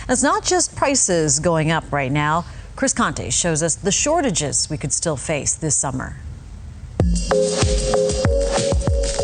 And it's not just prices going up right now. Chris Conte shows us the shortages we could still face this summer.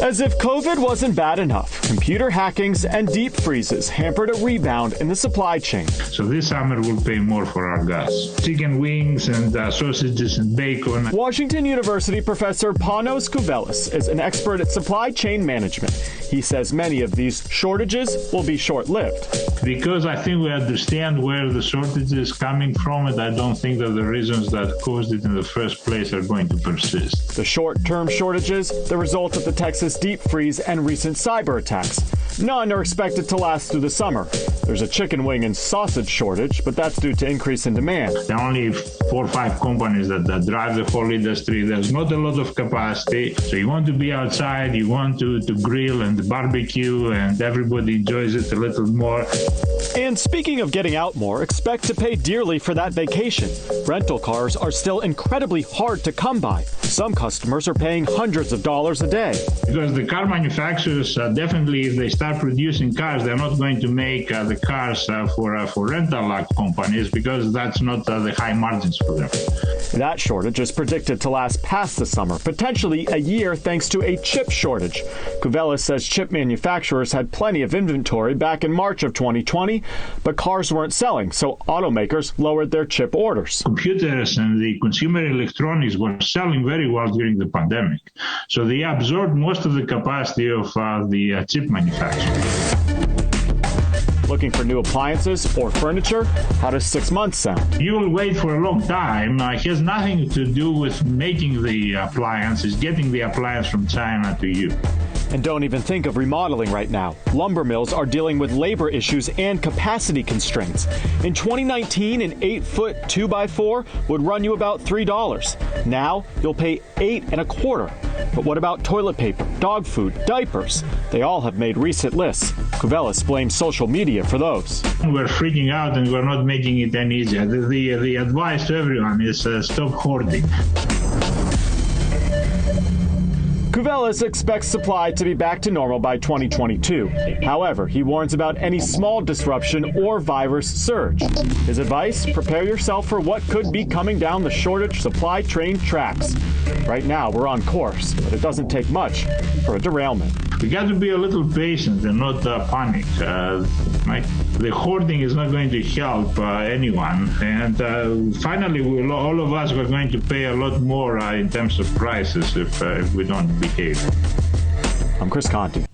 As if COVID wasn't bad enough, computer hackings and deep freezes hampered a rebound in the supply chain. So this summer we'll pay more for our gas. Chicken wings and sausages and bacon. Washington University professor Panos Kouvelis is an expert at supply chain management. He says many of these shortages will be short-lived. Because I think we understand where the shortage is coming from, and I don't think that the reasons that caused it in the first place are going to persist. The short-term shortages, the result of the Texas deep freeze and recent cyber attacks. None are expected to last through the summer. There's a chicken wing and sausage shortage, but that's due to increase in demand. There are only 4 or 5 companies that drive the whole industry. There's not a lot of capacity. So you want to be outside, you want to grill and barbecue, and everybody enjoys it a little more. And speaking of getting out more, expect to pay dearly for that vacation. Rental cars are still incredibly hard to come by. Some customers are paying hundreds of dollars a day. Because the car manufacturers, definitely, if they start producing cars, they're not going to make the cars for rental companies, because that's not the high margins for them. That shortage is predicted to last past the summer, potentially a year, thanks to a chip shortage. Kouvelis says chip manufacturers had plenty of inventory back in March of 2020, but cars weren't selling, so automakers lowered their chip orders. Computers and the consumer electronics were selling very well during the pandemic, so they absorbed most of the capacity of the chip manufacturers. Looking for new appliances or furniture? How does 6 months sound? You will wait for a long time. It has nothing to do with making the appliance. It's getting the appliance from China to you. And don't even think of remodeling right now. Lumber mills are dealing with labor issues and capacity constraints. In 2019, an 8-foot 2x4 would run you about $3. Now, you'll pay $8.25. But what about toilet paper, dog food, diapers? They all have made recent lists. Kouvelis blames social media for those. We're freaking out and we're not making it any easier. The advice to everyone is stop hoarding. Kouvelis expects supply to be back to normal by 2022. However, he warns about any small disruption or virus surge. His advice, prepare yourself for what could be coming down the shortage supply train tracks. Right now, we're on course, but it doesn't take much for a derailment. We got to be a little patient and not panic. Right? The hoarding is not going to help anyone. And finally, all of us are going to pay a lot more in terms of prices if we don't behave. I'm Chris Conte.